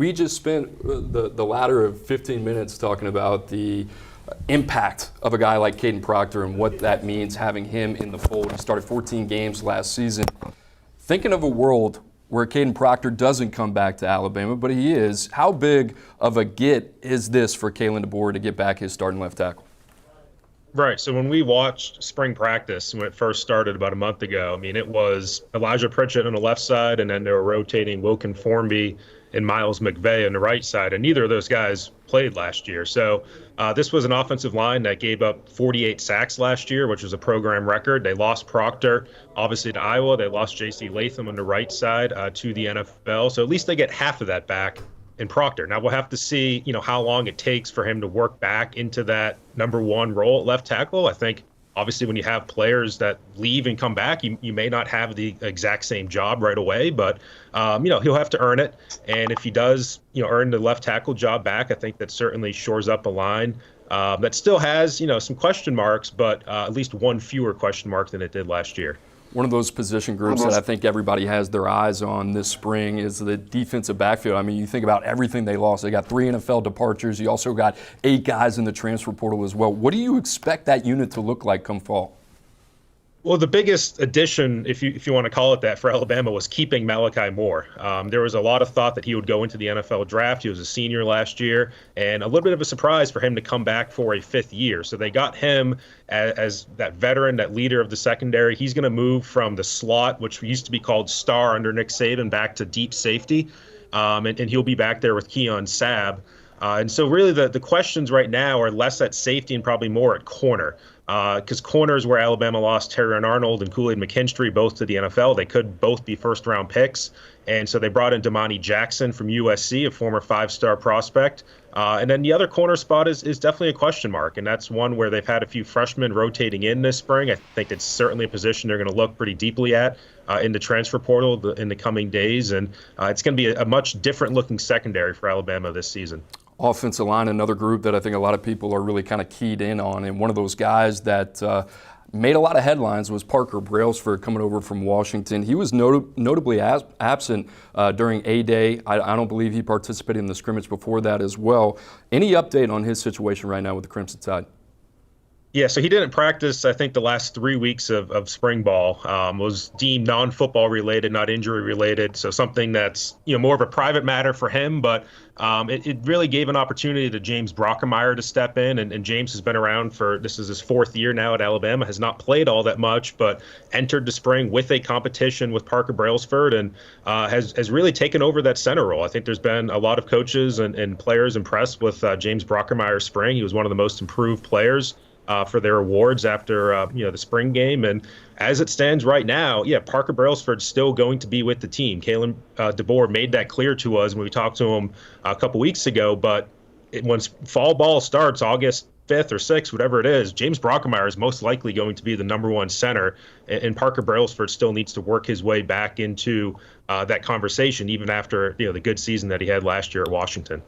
We just spent the latter of 15 minutes talking about the impact of a guy like Kadyn Proctor and what that means having him in the fold. He started 14 games last season. Thinking of a world where Kadyn Proctor doesn't come back to Alabama, but he is, how big of a get is this for Kalen DeBoer to get back his starting left tackle? Right. So when we watched spring practice when it first started about a month ago, I mean, it was Elijah Pritchett on the left side, and then they were rotating Wilkin Formby and Miles McVay on the right side, and neither of those guys played last year. So this was an offensive line that gave up 48 sacks last year, which was a program record. They lost Proctor, obviously, to Iowa. They lost J.C. Latham on the right side to the NFL. So at least they get half of that back in Proctor. Now we'll have to see, how long it takes for him to work back into that number one role at left tackle. I think obviously when you have players that leave and come back, you may not have the exact same job right away, but he'll have to earn it. And if he does, earn the left tackle job back, I think that certainly shores up a line that still has, some question marks, but at least one fewer question mark than it did last year. One of those position groups that I think everybody has their eyes on this spring is the defensive backfield. I mean, you think about everything they lost. They got 3 NFL departures. You also got 8 guys in the transfer portal as well. What do you expect that unit to look like come fall? Well, the biggest addition, if you want to call it that, for Alabama was keeping Malachi Moore. There was a lot of thought that he would go into the NFL draft. He was a senior last year, and a little bit of a surprise for him to come back for a 5th year. So they got him as that veteran, that leader of the secondary. He's going to move from the slot, which used to be called star under Nick Saban, back to deep safety, and he'll be back there with Keon Sabb. And so really the questions right now are less at safety and probably more at corner. Because corner is where Alabama lost Terrion Arnold and Kool-Aid McKinstry, both to the NFL. They could both be first-round picks. And so they brought in Damani Jackson from USC, a former 5-star prospect. And then the other corner spot is definitely a question mark, and that's one where they've had a few freshmen rotating in this spring. I think it's certainly a position they're going to look pretty deeply at in the transfer portal in the coming days. And it's going to be a much different-looking secondary for Alabama this season. Offensive line, another group that I think a lot of people are really kind of keyed in on. And one of those guys that made a lot of headlines was Parker Brailsford coming over from Washington. He was notably absent during A-Day. I don't believe he participated in the scrimmage before that as well. Any update on his situation right now with the Crimson Tide? Yeah, so he didn't practice, I think, the last 3 weeks of spring ball. Was deemed non-football related, not injury related. So something that's, more of a private matter for him. But it really gave an opportunity to James Brockermeyer to step in. And James has been around this is his 4th year now at Alabama, has not played all that much, but entered the spring with a competition with Parker Brailsford and has really taken over that center role. I think there's been a lot of coaches and players impressed with James Brockermeyer's spring. He was one of the most improved players for their awards after the spring game. And as it stands right now, Parker Brailsford's still going to be with the team. Kalen DeBoer made that clear to us when we talked to him a couple weeks ago. But once fall ball starts, August 5th or 6th, whatever it is, James Brockermeyer is most likely going to be the number 1 center. And Parker Brailsford still needs to work his way back into that conversation, even after the good season that he had last year at Washington.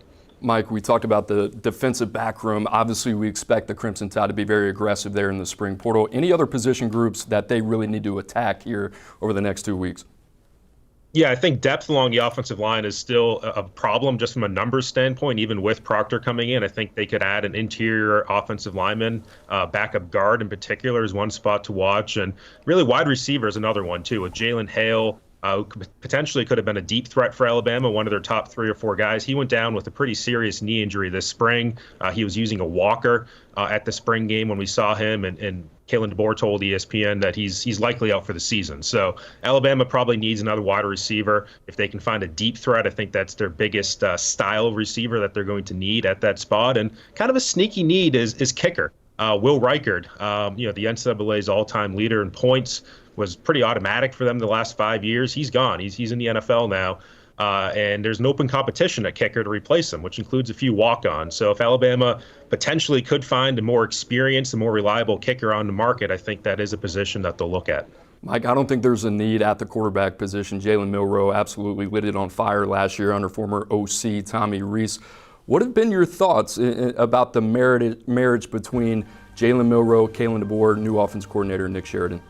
Mike, we talked about the defensive back room. Obviously, we expect the Crimson Tide to be very aggressive there in the spring portal. Any other position groups that they really need to attack here over the next 2 weeks? Yeah, I think depth along the offensive line is still a problem just from a numbers standpoint. Even with Proctor coming in, I think they could add an interior offensive lineman. Backup guard in particular is one spot to watch. And really wide receiver is another one, too, with Jalen Hale, who potentially could have been a deep threat for Alabama, one of their top 3 or 4 guys. He went down with a pretty serious knee injury this spring. He was using a walker at the spring game when we saw him, and Kalen DeBoer told ESPN that he's likely out for the season. So Alabama probably needs another wide receiver. If they can find a deep threat, I think that's their biggest style of receiver that they're going to need at that spot. And kind of a sneaky need is kicker. Will Reichard, the NCAA's all-time leader in points, was pretty automatic for them the last 5 years. He's gone. He's in the NFL now. And there's an open competition at kicker to replace him, which includes a few walk-ons. So if Alabama potentially could find a more experienced and more reliable kicker on the market, I think that is a position that they'll look at. Mike, I don't think there's a need at the quarterback position. Jalen Milroe absolutely lit it on fire last year under former OC Tommy Rees. What have been your thoughts about the marriage between Jalen Milroe, Kalen DeBoer, new offensive coordinator Nick Sheridan?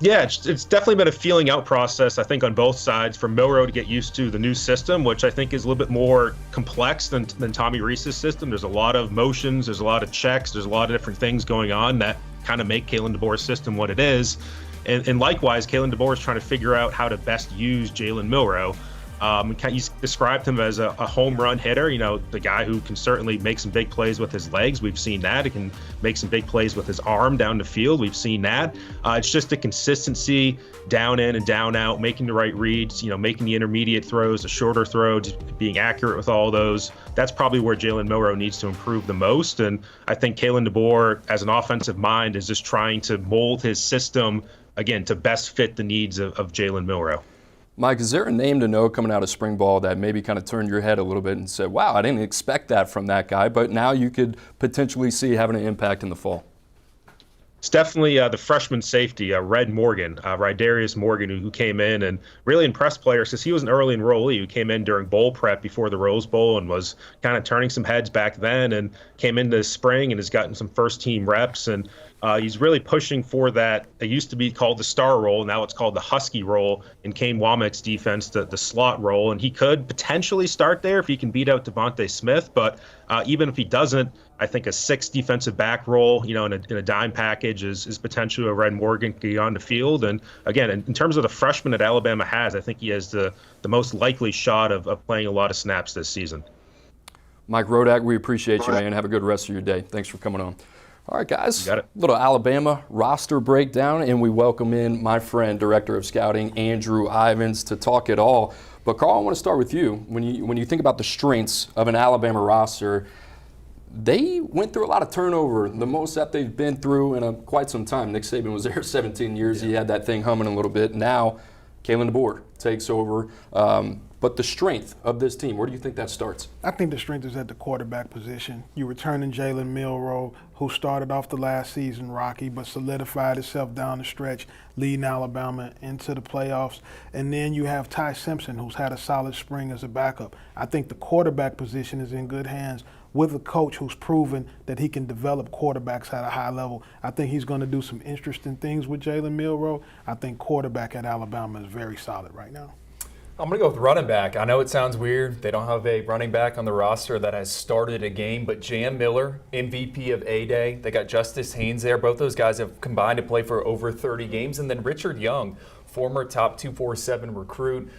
Yeah, it's definitely been a feeling out process, I think, on both sides for Milroe to get used to the new system, which I think is a little bit more complex than Tommy Rees's system. There's a lot of motions, there's a lot of checks, there's a lot of different things going on that kind of make Kalen DeBoer's system what it is. And likewise, Kalen DeBoer is trying to figure out how to best use Jalen Milroe. He's described him as a home run hitter, the guy who can certainly make some big plays with his legs. We've seen that. He can make some big plays with his arm down the field. We've seen that. It's just the consistency down in and down out, making the right reads, making the intermediate throws, the shorter throw, just being accurate with all those. That's probably where Jalen Milroe needs to improve the most. And I think Kalen DeBoer, as an offensive mind, is just trying to mold his system, again, to best fit the needs of Jalen Milroe. Mike, is there a name to know coming out of spring ball that maybe kind of turned your head a little bit and said, wow, I didn't expect that from that guy, but now you could potentially see having an impact in the fall? It's definitely the freshman safety, Rydarius Morgan, who came in and really impressed players because he was an early enrollee who came in during bowl prep before the Rose Bowl and was kind of turning some heads back then, and came into the spring and has gotten some first-team reps. And he's really pushing for that. It used to be called the star role. Now it's called the Husky role in Kane Womack's defense, the slot role. And he could potentially start there if he can beat out Devontae Smith. But even if he doesn't, I think a 6 defensive back role, in a dime package is potentially a Red Morgan can get on the field. And again, in terms of the freshman that Alabama has, I think he has the most likely shot of playing a lot of snaps this season. Mike Rodak, we appreciate you, man. Have a good rest of your day. Thanks for coming on. All right, guys, got it. Little Alabama roster breakdown, and we welcome in my friend, Director of Scouting, Andrew Ivins, to talk it all. But, Carl, I want to start with you. When you think about the strengths of an Alabama roster, they went through a lot of turnover, the most that they've been through in quite some time. Nick Saban was there 17 years. Yeah. He had that thing humming a little bit. Now, Kalen DeBoer takes over. But the strength of this team, where do you think that starts? I think the strength is at the quarterback position. You're returning Jalen Milroe, who started off the last season rocky, but solidified himself down the stretch, leading Alabama into the playoffs. And then you have Ty Simpson, who's had a solid spring as a backup. I think the quarterback position is in good hands with a coach who's proven that he can develop quarterbacks at a high level. I think he's going to do some interesting things with Jalen Milroe. I think quarterback at Alabama is very solid right now. I'm going to go with running back. I know it sounds weird. They don't have a running back on the roster that has started a game, but Jam Miller, MVP of A-Day. They got Justice Haynes there. Both those guys have combined to play for over 30 games. And then Richard Young, former top 247 recruit.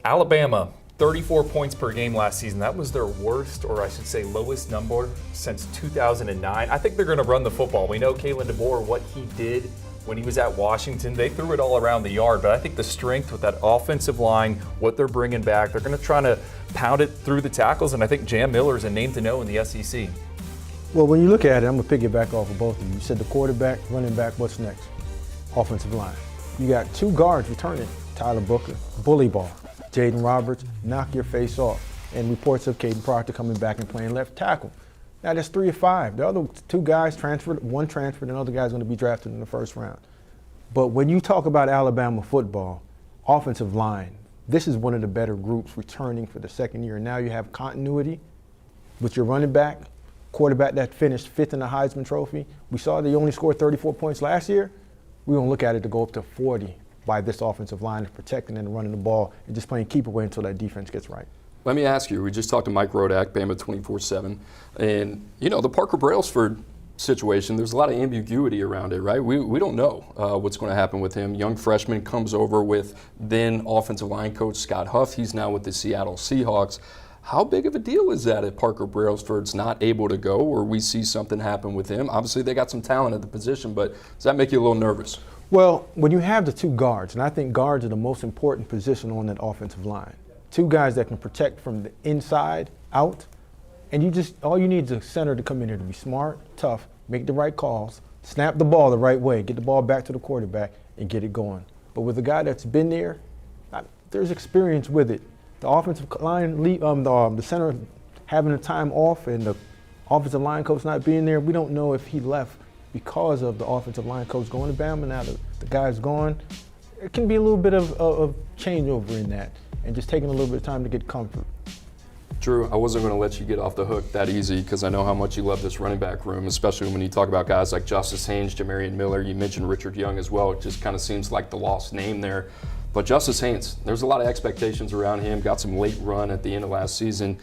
Alabama, 34 points per game last season. That was their worst, or I should say lowest number since 2009. I think they're going to run the football. We know Kalen DeBoer, what he did when he was at Washington. They threw it all around the yard, but I think the strength with that offensive line, what they're bringing back, they're going to try to pound it through the tackles, and I think Jam Miller is a name to know in the SEC. Well, when you look at it, I'm going to piggyback off of both of you. You said the quarterback, running back, what's next? Offensive line. You got 2 guards returning. Tyler Booker, bully ball. Jaden Roberts, knock your face off. And reports of Caden Proctor coming back and playing left tackle. Now that's 3 of 5. The other 2 guys transferred, 1 transferred, and the other guy's going to be drafted in the first round. But when you talk about Alabama football, offensive line, this is one of the better groups returning for the second year. Now you have continuity with your running back, quarterback that finished 5th in the Heisman Trophy. We saw they only scored 34 points last year. We're going to look at it to go up to 40 by this offensive line of protecting and running the ball and just playing keep away until that defense gets right. Let me ask you, we just talked to Mike Rodak, Bama 24/7, and the Parker Brailsford situation, there's a lot of ambiguity around it, right? We don't know what's going to happen with him. Young freshman comes over with then offensive line coach Scott Huff. He's now with the Seattle Seahawks. How big of a deal is that if Parker Brailsford's not able to go or we see something happen with him? Obviously, they got some talent at the position, but does that make you a little nervous? Well, when you have the 2 guards, and I think guards are the most important position on that offensive line. 2 guys that can protect from the inside out, and all you need is a center to come in here to be smart, tough, make the right calls, snap the ball the right way, get the ball back to the quarterback, and get it going. But with a guy that's been there, there's experience with it. The offensive line, the center having the time off, and the offensive line coach not being there, we don't know if he left because of the offensive line coach going to Bama. Now the guy's gone. It can be a little bit of changeover in that, and just taking a little bit of time to get comfort. Drew, I wasn't going to let you get off the hook that easy because I know how much you love this running back room, especially when you talk about guys like Justice Haynes, Jamarian Miller. You mentioned Richard Young as well. It just kind of seems like the lost name there. But Justice Haynes, there's a lot of expectations around him. Got some late run at the end of last season.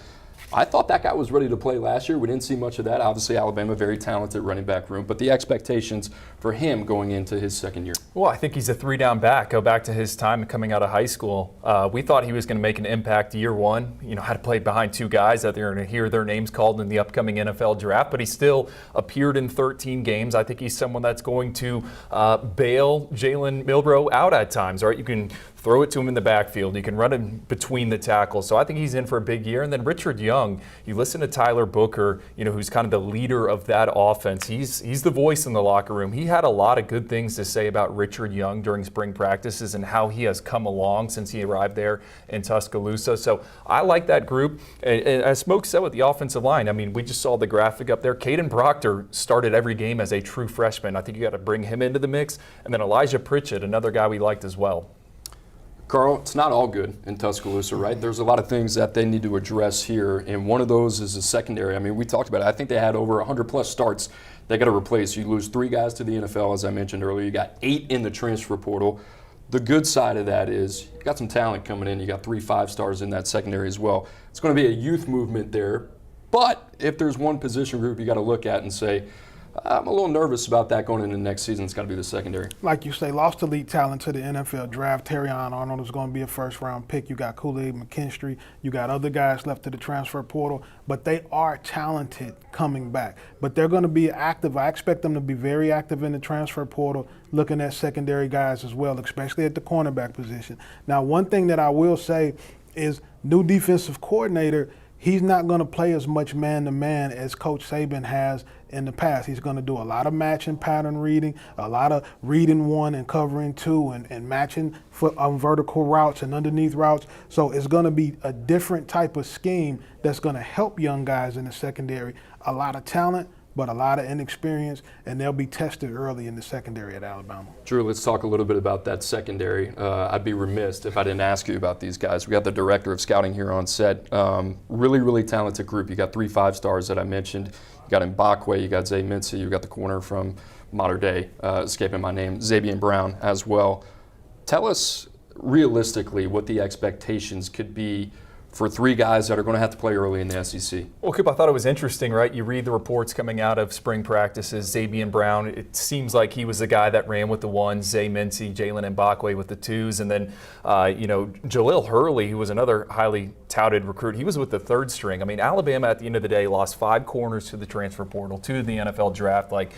I thought that guy was ready to play last year. We didn't see much of that. Obviously, Alabama, very talented running back room. But the expectations for him going into his second year. Well, I think he's a 3-down back. Go back to his time coming out of high school. We thought he was going to make an impact year one. Had to play behind two guys that they're going to hear their names called in the upcoming NFL draft. But he still appeared in 13 games. I think he's someone that's going to bail Jalen Milroe out at times. Right? You can throw it to him in the backfield. You can run him between the tackles. So I think he's in for a big year. And then Richard Young, you listen to Tyler Booker, who's kind of the leader of that offense. He's the voice in the locker room. He had a lot of good things to say about Richard Young during spring practices and how he has come along since he arrived there in Tuscaloosa. So I like that group. And as Smoke said with the offensive line, we just saw the graphic up there. Caden Proctor started every game as a true freshman. I think you got to bring him into the mix. And then Elijah Pritchett, another guy we liked as well. Carl, it's not all good in Tuscaloosa, right? There's a lot of things that they need to address here, and one of those is the secondary. We talked about it. I think they had over 100-plus starts they got to replace. You lose 3 guys to the NFL, as I mentioned earlier. You got 8 in the transfer portal. The good side of that is you got some talent coming in. You got 3 5-stars in that secondary as well. It's going to be a youth movement there, but if there's one position group you got to look at and say, I'm a little nervous about that going into next season. It's got to be the secondary. Like you say, lost elite talent to the NFL draft. Terrion Arnold is going to be a first-round pick. You got Kool-Aid McKinstry. You got other guys left to the transfer portal. But they are talented coming back. But they're going to be active. I expect them to be very active in the transfer portal, looking at secondary guys as well, especially at the cornerback position. Now, one thing that I will say is new defensive coordinator, he's not going to play as much man-to-man as Coach Saban has in the past. He's going to do a lot of matching pattern reading, a lot of reading one and covering two, and matching vertical routes and underneath routes. So it's going to be a different type of scheme that's going to help young guys in the secondary. A lot of talent, but a lot of inexperience, and they'll be tested early in the secondary at Alabama. Drew, let's talk a little bit about that secondary. I'd be remiss if I didn't ask you about these guys. We got the director of scouting here on set. Really, really talented group. You got 3 5-stars that I mentioned. You got Mbakwe, you got Zay Mincy, you got the corner from Modern Day, escaping my name, Xavier Brown as well. Tell us realistically what the expectations could be for 3 guys that are going to have to play early in the SEC. Well, Coop, I thought it was interesting, right? You read the reports coming out of spring practices. Xavier Brown, it seems like he was the guy that ran with the 1s, Zay Mincy, Jalen Mbakwe with the 2s, and then, Jalil Hurley, who was another highly touted recruit, he was with the 3rd string. Alabama at the end of the day lost 5 corners to the transfer portal, 2 to the NFL draft, like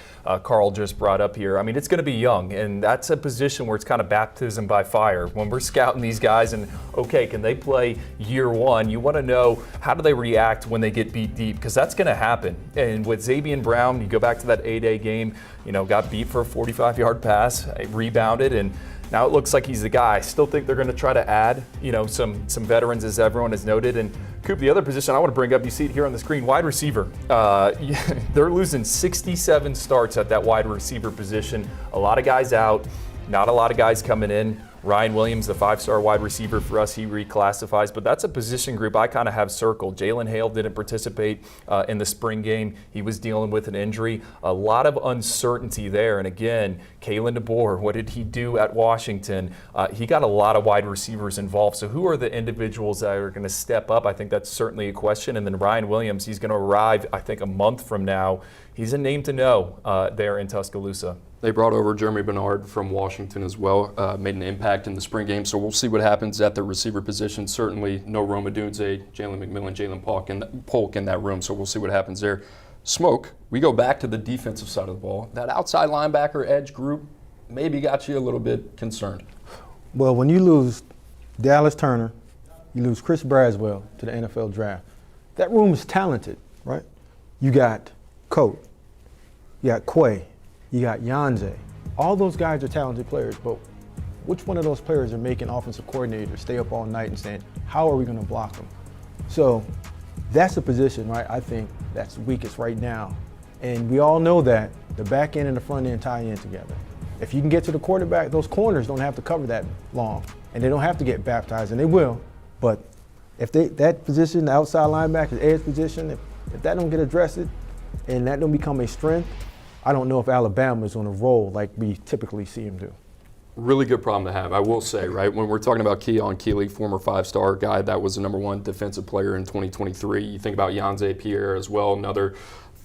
Carl just brought up here. It's going to be young, and that's a position where it's kind of baptism by fire. When we're scouting these guys and, okay, can they play year 1? You want to know how do they react when they get beat deep, because that's going to happen. And with Xavier Brown, you go back to that A-Day game, got beat for a 45-yard pass, rebounded, and now it looks like he's the guy. I still think they're going to try to add, some veterans, as everyone has noted. And Coop, the other position I want to bring up, you see it here on the screen, wide receiver. They're losing 67 starts at that wide receiver position. A lot of guys out, not a lot of guys coming in. Ryan Williams, the 5-star wide receiver for us, he reclassifies, but that's a position group I kind of have circled. Jalen Hale didn't participate in the spring game. He was dealing with an injury. A lot of uncertainty there. And again, Kalen DeBoer, what did he do at Washington? He got a lot of wide receivers involved. So who are the individuals that are going to step up? I think that's certainly a question. And then Ryan Williams, he's going to arrive, I think, a month from now. He's a name to know there in Tuscaloosa. They brought over Jeremy Bernard from Washington as well, made an impact in the spring game. So we'll see what happens at the receiver position. Certainly no Rome Odunze, Jalen McMillan, Jalen Polk in that room. So we'll see what happens there. Smoke, we go back to the defensive side of the ball. That outside linebacker edge group maybe got you a little bit concerned. Well, when you lose Dallas Turner, you lose Chris Braswell to the NFL draft, that room is talented, right? You got Coat, you got Quay, you got Yanze. All those guys are talented players, but which one of those players are making offensive coordinators stay up all night and saying, how are we going to block them? So that's the position, right, I think that's weakest right now. And we all know that the back end and the front end tie in together. If you can get to the quarterback, those corners don't have to cover that long, and they don't have to get baptized, and they will, but If that position, the outside linebacker, edge position, if that don't get addressed and that don't become a strength, I don't know if Alabama is on a roll like we typically see them do. Really good problem to have, I will say, right? When we're talking about Keon Keeley, former 5-star guy that was the #1 defensive player in 2023, you think about Yanze Pierre as well, another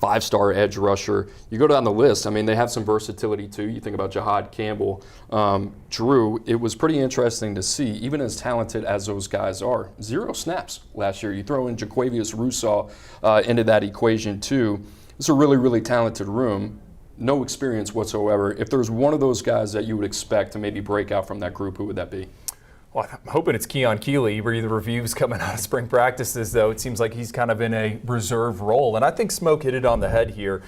5-star edge rusher. You go down the list, I mean, they have some versatility too. You think about Jahad Campbell. Drew, it was pretty interesting to see, even as talented as those guys are, 0 snaps last year. You throw in Jaquavius Rousseau into that equation too. It's a really, really talented room. No experience whatsoever. If there's one of those guys that you would expect to maybe break out from that group, who would that be? Well, I'm hoping it's Keon Keeley. You read the reviews coming out of spring practices, though. It seems like he's kind of in a reserve role. And I think Smoke hit it on the head here.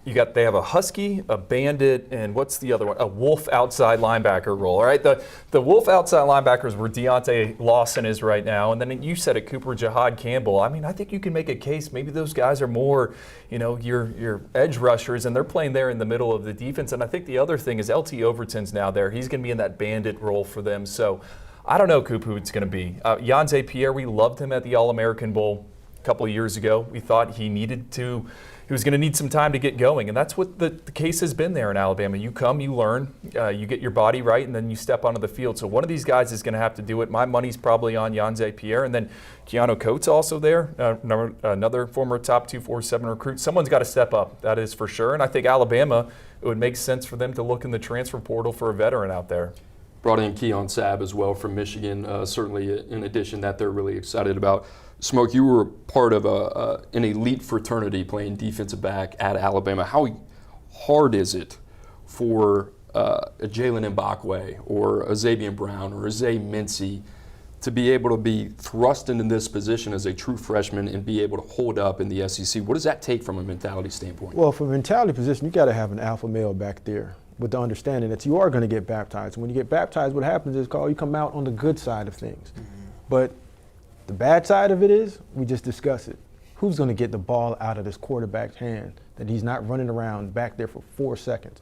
They have a Husky, a Bandit, and what's the other one? A Wolf outside linebacker role, all right? The Wolf outside linebackers where Deontay Lawson is right now. And then you said it, Cooper, Jahad Campbell. I mean, I think you can make a case. Maybe those guys are more, your edge rushers, and they're playing there in the middle of the defense. And I think the other thing is LT Overton's now there. He's going to be in that Bandit role for them. So I don't know, Coop, who it's going to be. Yanze Pierre, we loved him at the All-American Bowl a couple of years ago. We thought he was going to need some time to get going, and that's what the case has been there in Alabama. You come, you learn, you get your body right, and then you step onto the field. So one of these guys is going to have to do it. My money's probably on Yanze Pierre, and then Keanu Coates also there, another former top 247 recruit. Someone's got to step up, that is for sure. And I think Alabama, it would make sense for them to look in the transfer portal for a veteran out there. Brought in Keon Sabb as well from Michigan, certainly in addition that they're really excited about. Smoke, you were part of an elite fraternity playing defensive back at Alabama. How hard is it for a Jalen Mbakwe or a Xavier Brown or a Zay Mincy to be able to be thrust into this position as a true freshman and be able to hold up in the SEC? What does that take from a mentality standpoint? Well, from a mentality position, you got to have an alpha male back there with the understanding that you are going to get baptized. When you get baptized, what happens is you come out on the good side of things. Mm-hmm. But the bad side of it is, we just discussed it. Who's going to get the ball out of this quarterback's hand that he's not running around back there for 4 seconds?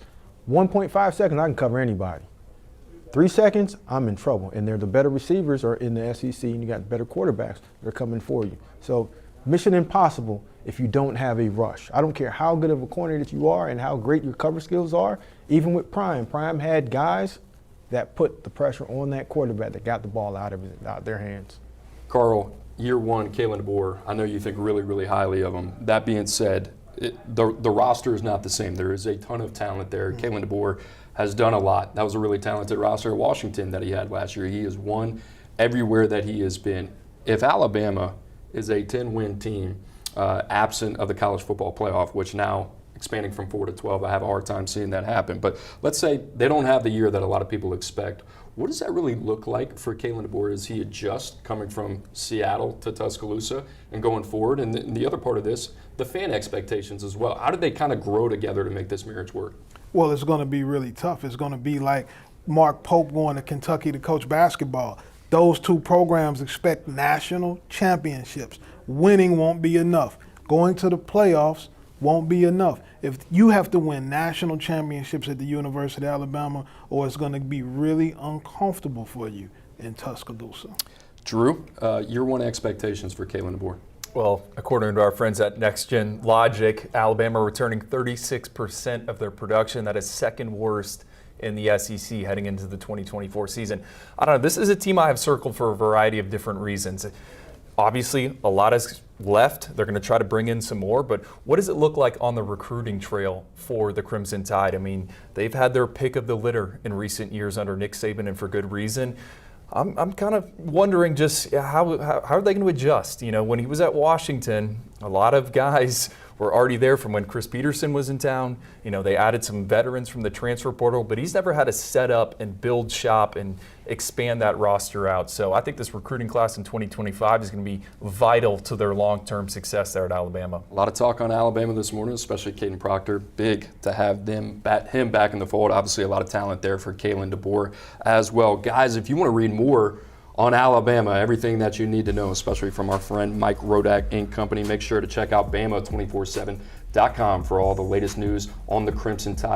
1.5 seconds, I can cover anybody. 3 seconds, I'm in trouble. And they're the better receivers are in the SEC, and you got better quarterbacks that are coming for you. So mission impossible if you don't have a rush. I don't care how good of a corner that you are and how great your cover skills are. Even with Prime had guys that put the pressure on that quarterback that got the ball out of their hands. Carl, year one, Kalen DeBoer, I know you think really, really highly of him. That being said, the roster is not the same. There is a ton of talent there. Mm-hmm. Kalen DeBoer has done a lot. That was a really talented roster at Washington that he had last year. He has won everywhere that he has been. If Alabama is a 10-win team, absent of the college football playoff, which now expanding from 4 to 12, I have a hard time seeing that happen. But let's say they don't have the year that a lot of people expect. What does that really look like for Kalen DeBoer as he adjusts coming from Seattle to Tuscaloosa and going forward? And the other part of this, the fan expectations as well. How did they kind of grow together to make this marriage work? Well, it's going to be really tough. It's going to be like Mark Pope going to Kentucky to coach basketball. Those two programs expect national championships. Winning won't be enough. Going to the playoffs won't be enough. If you have to win national championships at the University of Alabama, or it's going to be really uncomfortable for you in Tuscaloosa. Drew, year one expectations for Kalen DeBoer. Well, according to our friends at Next Gen Logic, Alabama returning 36% of their production. That is second worst in the SEC heading into the 2024 season. I don't know. This is a team I have circled for a variety of different reasons. Obviously, a lot is left. They're going to try to bring in some more, but what does it look like on the recruiting trail for the Crimson Tide? I mean, they've had their pick of the litter in recent years under Nick Saban, and for good reason. I'm kind of wondering just how are they going to adjust? You know, when he was at Washington, a lot of guys were already there from when Chris Peterson was in town. You know, they added some veterans from the transfer portal, but he's never had to set up and build shop and expand that roster out. So I think this recruiting class in 2025 is going to be vital to their long-term success there at Alabama. A lot of talk on Alabama this morning, especially Caden Proctor. Big to have him back in the fold. Obviously a lot of talent there for Kalen DeBoer as well. Guys, if you want to read more on Alabama, everything that you need to know, especially from our friend Mike Rodak Inc. Company, make sure to check out Bama247.com for all the latest news on the Crimson Tide.